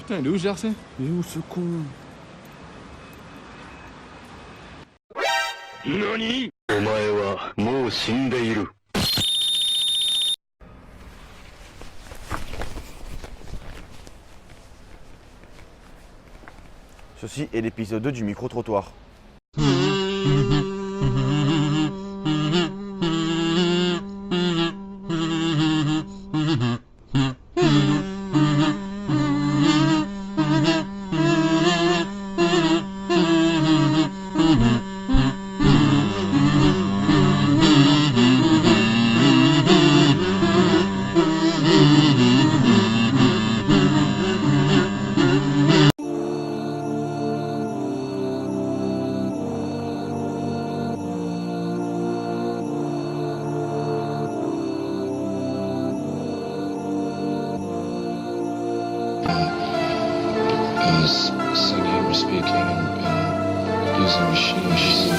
Putain, il est où Jersey? Il est où ce con? NANI?! お前はもう死んでいる。Ceci est l'épisode 2 du micro-trottoir. Singing, speaking, and using machines.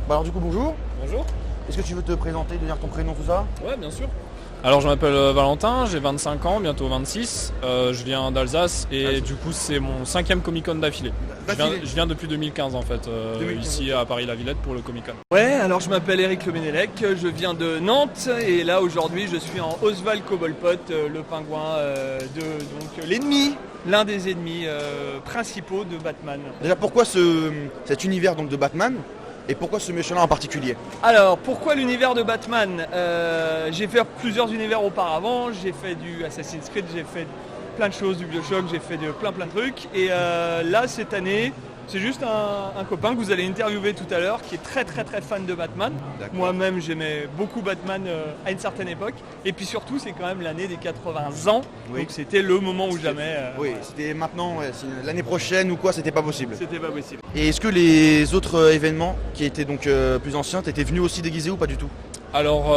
Bah alors du coup bonjour, Bonjour. est-ce que tu veux te présenter, donner ton prénom, tout ça? Ouais, bien sûr. Alors je m'appelle Valentin, j'ai 25 ans, bientôt 26. Je viens d'Alsace et du coup c'est mon 5e Comic-Con d'affilée. Je viens depuis 2015 en fait, ici à Paris-la-Villette pour le Comic-Con. Ouais, alors je m'appelle Eric Lemenelec, je viens de Nantes et là aujourd'hui je suis en Oswald Cobblepot, le pingouin donc l'ennemi, l'un des ennemis principaux de Batman. Déjà pourquoi cet univers donc de Batman et pourquoi ce méchant-là en particulier? Alors pourquoi l'univers de Batman? J'ai fait plusieurs univers auparavant, j'ai fait du Assassin's Creed, j'ai fait plein de choses, du Bioshock, j'ai fait de plein de trucs et là cette année c'est juste un copain que vous allez interviewer tout à l'heure qui est très fan de Batman. Moi-même j'aimais beaucoup Batman à une certaine époque et puis surtout c'est quand même l'année des 80 ans, oui. Donc c'était le moment ou jamais. Oui, c'était maintenant, ouais, l'année prochaine ou quoi, c'était pas possible. C'était pas possible. Et est-ce que les autres événements qui étaient donc plus anciens, t'étais venu aussi déguisé ou pas du tout? Alors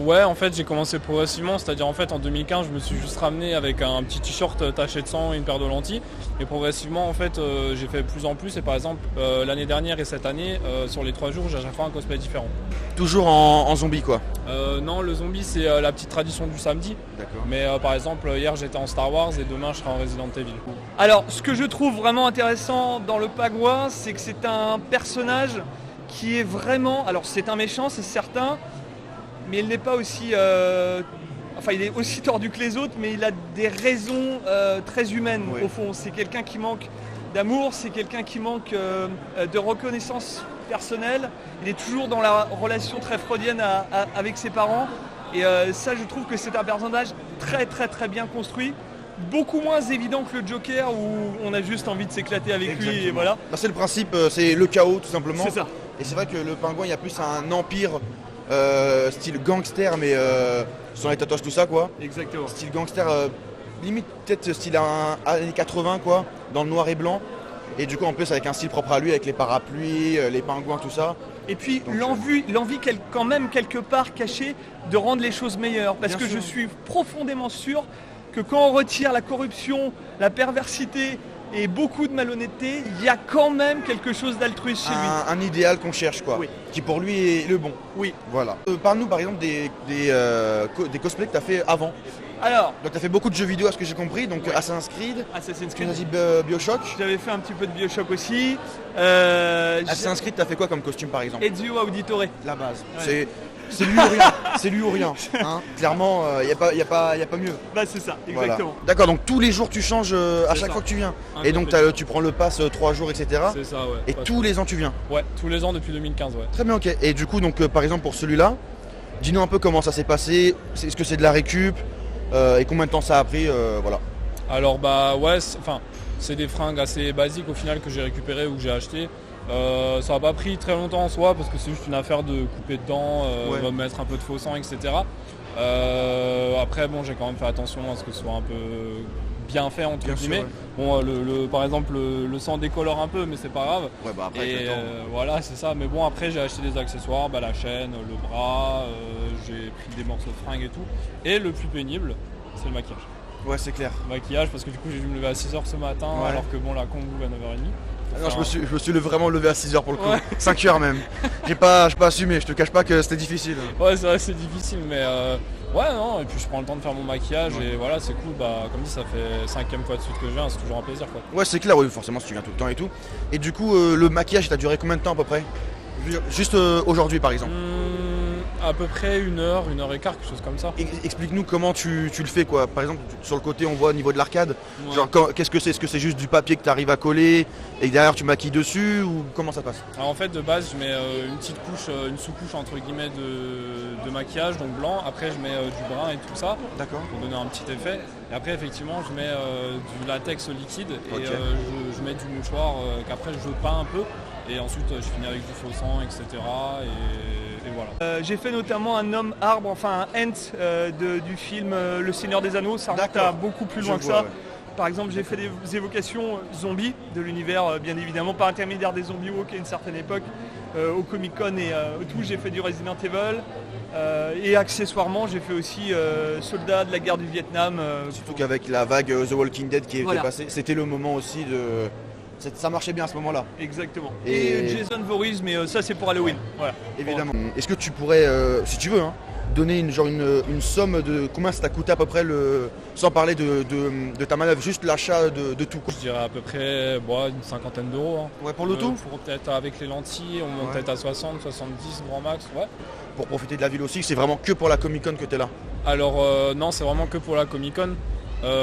ouais, en fait j'ai commencé progressivement, c'est-à-dire en fait en 2015 je me suis juste ramené avec un petit t-shirt taché de sang et une paire de lentilles et progressivement en fait j'ai fait de plus en plus et par exemple l'année dernière et cette année sur les 3 jours j'ai à chaque fois un cosplay différent. Toujours en zombie quoi? Non, le zombie c'est la petite tradition du samedi. D'accord. Mais par exemple hier j'étais en Star Wars et demain je serai en Resident Evil. Alors ce que je trouve vraiment intéressant dans le pingouin c'est que c'est un personnage qui est vraiment, alors c'est un méchant c'est certain, mais il n'est pas aussi, il est aussi tordu que les autres, mais il a des raisons très humaines au fond. C'est quelqu'un qui manque d'amour, c'est quelqu'un qui manque de reconnaissance personnelle. Il est toujours dans la relation très freudienne avec ses parents. Et ça, je trouve que c'est un personnage très bien construit. beaucoup moins évident que le Joker où on a juste envie de s'éclater avec lui et Exactement. voilà. Bah, c'est le principe, c'est le chaos tout simplement. C'est ça. Et c'est vrai que le pingouin, il y a plus un empire style gangster, mais sans les tatouages, tout ça quoi. Exactement. Style gangster, limite peut-être style années 80 quoi, dans le noir et blanc. Et du coup en plus avec un style propre à lui, avec les parapluies, les pingouins, tout ça. Et puis Donc, l'envie quand même quelque part cachée de rendre les choses meilleures. Parce Bien que sûr. je suis profondément sûr que quand on retire la corruption, la perversité et beaucoup de malhonnêteté, il y a quand même quelque chose d'altruiste chez lui. Un idéal qu'on cherche quoi, Oui. qui pour lui est le bon. Oui. Voilà. Parle-nous par exemple des cosplays que tu as fait avant. Alors, Donc tu as fait beaucoup de jeux vidéo à ce que j'ai compris, donc Ouais. Assassin's Creed, Assassin's tu nous Creed, as dit Bioshock. j'avais fait un petit peu de Bioshock aussi. Assassin's Creed, tu as fait quoi comme costume par exemple? Ezio Auditore. La base. Ouais. C'est lui ou rien. C'est lui ou rien. Hein. Clairement, il n'y a pas mieux. Bah c'est ça, Voilà. exactement. D'accord, donc tous les jours tu changes à C'est chaque ça. fois que tu viens. Un Et donc complet. tu prends le pass 3 jours, etc. C'est ça, ouais. Et Pas tous les ans tu viens. Ouais, tous les ans depuis 2015, ouais. Très bien, ok. Et du coup, donc par exemple pour celui-là, dis-nous un peu comment ça s'est passé. Est-ce que c'est de la récup et combien de temps ça a pris voilà. Alors bah ouais, c'est des fringues assez basiques au final que j'ai récupérées ou que j'ai achetées. Ça n'a pas pris très longtemps en soi parce que c'est juste une affaire de couper dedans, Ouais. de mettre un peu de faux sang, etc. Après bon, j'ai quand même fait attention à ce que ce soit un peu bien fait entre Bien sûr, guillemets. ouais. Bon, par exemple le sang décolore un peu mais c'est pas grave. Ouais, bah après avec Et le temps. voilà, c'est ça. Mais bon, après, j'ai acheté des accessoires, bah, la chaîne, le bras, j'ai pris des morceaux de fringues et tout. Et le plus pénible, c'est le maquillage. Ouais, c'est clair. Le maquillage, parce que du coup, j'ai dû me lever à 6h ce matin, Ouais. alors que bon, la con ouvre à 9h30. Ah non, Enfin, je me suis vraiment levé à 6h pour le coup. Ouais. 5h même. J'ai pas assumé, je te cache pas que c'était difficile. Ouais, c'est vrai, c'est difficile, mais ouais, non. Et puis, je prends le temps de faire mon maquillage, Ouais. et voilà, c'est cool. Bah, comme dit, ça fait 5e fois de suite que je viens, c'est toujours un plaisir, quoi. Ouais, c'est clair, oui, forcément si tu viens tout le temps et tout. Et du coup, le maquillage, t'as duré combien de temps à peu près? Juste aujourd'hui par exemple. À peu près 1h, 1h15, quelque chose comme ça. Explique-nous comment tu le fais quoi. Par exemple, sur le côté on voit au niveau de l'arcade, Ouais. genre qu'est-ce que c'est? Est-ce que c'est juste du papier que tu arrives à coller et que derrière tu maquilles dessus ou comment ça passe? Alors en fait de base je mets une petite couche, une sous-couche entre guillemets de maquillage, donc blanc, après je mets du brun et tout ça D'accord. pour donner un petit effet. Et après effectivement je mets du latex liquide et Ok. je mets du mouchoir qu'après je peins un peu et ensuite je finis avec du faux sang, etc. Et voilà. J'ai fait notamment un homme arbre, enfin un Ent du film Le Seigneur des Anneaux, ça remonte D'accord. à beaucoup plus Je loin que vois, ça. ouais. Par exemple, j'ai fait des évocations zombies de l'univers, bien évidemment, par intermédiaire des Zombie Walk à une certaine époque, au Comic Con et tout. J'ai fait du Resident Evil et accessoirement, j'ai fait aussi Soldats de la guerre du Vietnam. Surtout qu'avec la vague The Walking Dead qui était Voilà. passée, c'était le moment aussi de. Ça marchait bien à ce moment-là, Exactement. Et- Et Jason Voorhees, mais ça c'est pour Halloween. Voilà. évidemment. Est-ce que tu pourrais, si tu veux, hein, donner une somme de combien ça t'a coûté à peu près sans parler de ta manœuvre, juste l'achat de tout quoi. Je dirais à peu près bon, une 50aine d'euros. Hein. Ouais, pour le tout. Pour peut-être avec les lentilles, on monte Ouais. peut-être à 60, 70 grand max. Ouais. Pour profiter de la ville aussi, c'est vraiment que pour la Comic Con que t'es là. Alors non, c'est vraiment que pour la Comic Con.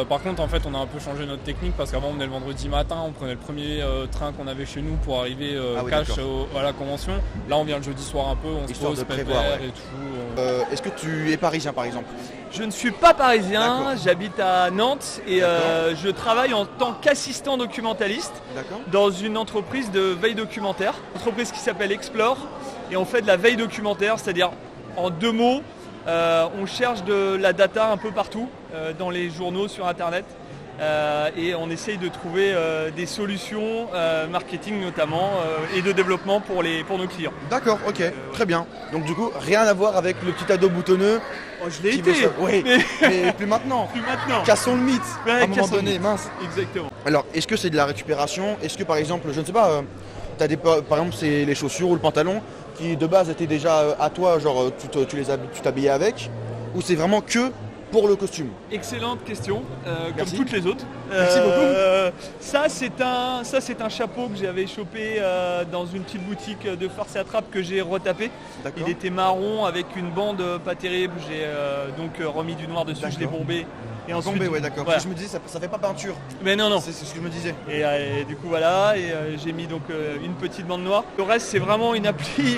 Par contre, en fait, on a un peu changé notre technique parce qu'avant, on venait le vendredi matin, on prenait le premier train qu'on avait chez nous pour arriver Ah oui, cash d'accord. à la convention. Là, on vient le jeudi soir un peu, on Histoire se de pose, prévoir, pépère ouais. et tout. Est-ce que tu es parisien par exemple? Je ne suis pas parisien, D'accord. j'habite à Nantes et D'accord. je travaille en tant qu'assistant documentaliste D'accord. dans une entreprise de veille documentaire, une entreprise qui s'appelle Explore, et on fait de la veille documentaire, c'est-à-dire en 2 mots, on cherche de la data un peu partout, dans les journaux, sur internet, et on essaye de trouver des solutions, marketing notamment, et de développement pour nos clients. D'accord, ok, très bien. Donc du coup, rien à voir avec le petit ado boutonneux. Oh, je l'ai qui été, veut ça. Oui, mais mais plus maintenant. plus maintenant. Cassons le mythe. Ouais, à un moment cassons le donné, mythe. mince. Exactement. Alors, est-ce que c'est de la récupération? Est-ce que par exemple, je ne sais pas, t'as par exemple, c'est les chaussures ou le pantalon qui de base étaient déjà à toi, genre tu t'habillais avec, ou c'est vraiment que pour le costume? Excellente question, comme Merci. toutes les autres. Merci Ça c'est un chapeau que j'avais chopé dans une petite boutique de farce et attrape que j'ai retapé. D'accord. Il était marron avec une bande pas terrible. J'ai donc remis du noir dessus, je l'ai D'accord. bombé. Et ensuite, Tombé, ouais, d'accord. voilà. Je me disais, ça fait pas peinture. Mais non. C'est ce que je me disais. Et du coup voilà, et j'ai mis donc une petite bande noire. Le reste c'est vraiment une appli.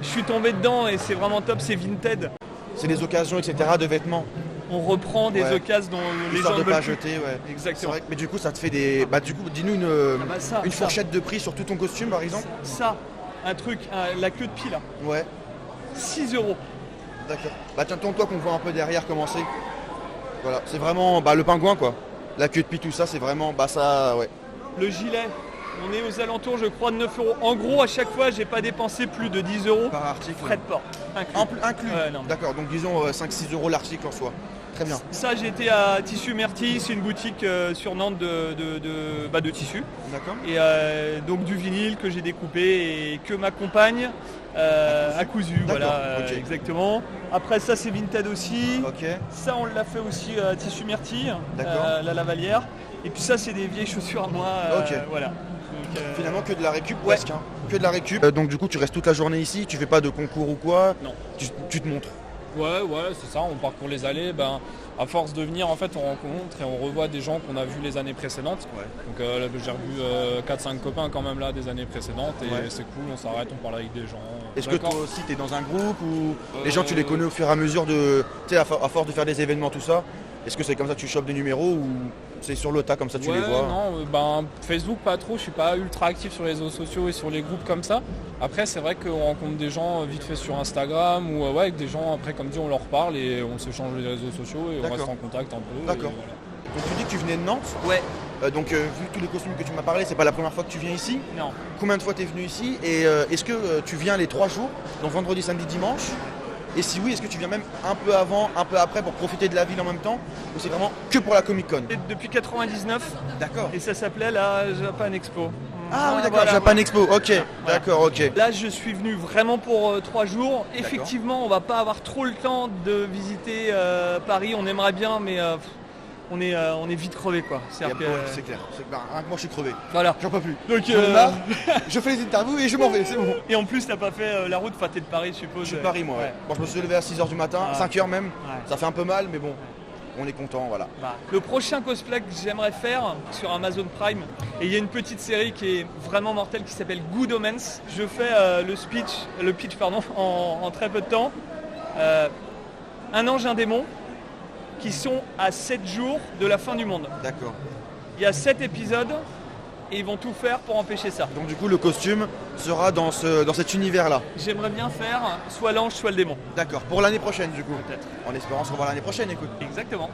Je suis tombé dedans et c'est vraiment top, c'est Vinted. C'est des occasions, etc. de vêtements. on reprend des Ouais. occasions dont les Histoire gens de veulent pas plus. jeter, ouais. C'est Exactement. vrai que, mais du coup, ça te fait des. Bah, du coup, dis-nous Ça, une ça. fourchette de prix sur tout ton costume, par exemple. Ça, un truc, la queue de pie là, Ouais, 6 €. d'accord. Bah, tiens, tourne-toi qu'on voit un peu derrière comment c'est. Voilà, c'est vraiment le pingouin, quoi. La queue de pie, tout ça, c'est vraiment. Bah, ça, ouais. Le gilet, on est aux alentours, je crois, de 9 €. En gros, à chaque fois, j'ai pas dépensé plus de 10 € Par article. frais de port. Inclus. Ouais, non. D'accord, donc disons 5-6 euros l'article en soi. Très bien. Ça, j'étais à Tissu Merti, c'est une boutique sur Nantes de tissus. D'accord. Et donc du vinyle que j'ai découpé et que ma compagne a cousu. Voilà, ok. exactement. Après ça, c'est Vinted aussi. Ok. Ça, on l'a fait aussi à Tissu Merti, D'accord. la Lavalière. Et puis ça, c'est des vieilles chaussures à moi. Ok. Voilà. Donc, Finalement que de la récup Ouais. presque. Hein. Que de la récup. Donc du coup tu restes toute la journée ici, tu fais pas de concours ou quoi. Non. Tu te montres. Ouais, c'est ça, on parcourt les allées. Ben, à force de venir, en fait, on rencontre et on revoit des gens qu'on a vus les années précédentes. Ouais. Donc là, j'ai revu 4-5 copains quand même là des années précédentes et Ouais. c'est cool, on s'arrête, on parle avec des gens. Est-ce que D'accord. toi aussi tu es dans un groupe ou les gens tu les connais au fur et à mesure de. Tu sais, à force de faire des événements, tout ça. Est-ce que c'est comme ça que tu chopes des numéros ou c'est sur le tas comme ça tu Ouais, les vois? non, Facebook pas trop, je suis pas ultra actif sur les réseaux sociaux et sur les groupes comme ça. Après c'est vrai qu'on rencontre des gens vite fait sur Instagram ou avec des gens après comme dit on leur parle et on s'échange les réseaux sociaux et on D'accord. reste en contact un peu. D'accord. et voilà. Donc tu dis que tu venais de Nantes. ouais, Donc vu tous les costumes que tu m'as parlé, c'est pas la première fois que tu viens ici. non. Combien de fois tu es venu ici et est-ce que tu viens les 3 jours, donc vendredi, samedi, dimanche? Et si oui, est-ce que tu viens même un peu avant, un peu après pour profiter de la ville en même temps? Ou c'est vraiment que pour la Comic Con? Et depuis 99, D'accord. et ça s'appelait la Japan Expo. Ah oui, d'accord, Voilà, Japan voilà. Expo, ok, d'accord, ok. Là, je suis venu vraiment pour 3 jours. Effectivement, on va pas avoir trop le temps de visiter Paris. On aimerait bien, mais on est vite crevé, quoi. Ouais, C'est-à-dire que- c'est clair, rien que moi je suis crevé, Voilà. j'en peux plus. Donc, J'en ai marre, je fais les interviews et je m'en vais, c'est bon. et en plus, t'as pas fait la route. Enfin, t'es de Paris, je suppose. Je suis de Paris moi, ouais. Bon, je me suis levé à 6h du matin, Ah. 5h même, Ouais. ça fait un peu mal, mais bon, on est content, voilà. Bah, le prochain cosplay que j'aimerais faire sur Amazon Prime, et il y a une petite série qui est vraiment mortelle qui s'appelle Good Omens. Je fais le pitch en très peu de temps. Un ange, un démon qui sont à 7 jours de la fin du monde. D'accord. Il y a 7 épisodes et ils vont tout faire pour empêcher ça. Donc du coup le costume sera dans cet univers-là. J'aimerais bien faire soit l'ange, soit le démon. D'accord, pour l'année prochaine du coup. Peut-être. En espérant se revoir l'année prochaine, écoute. Exactement.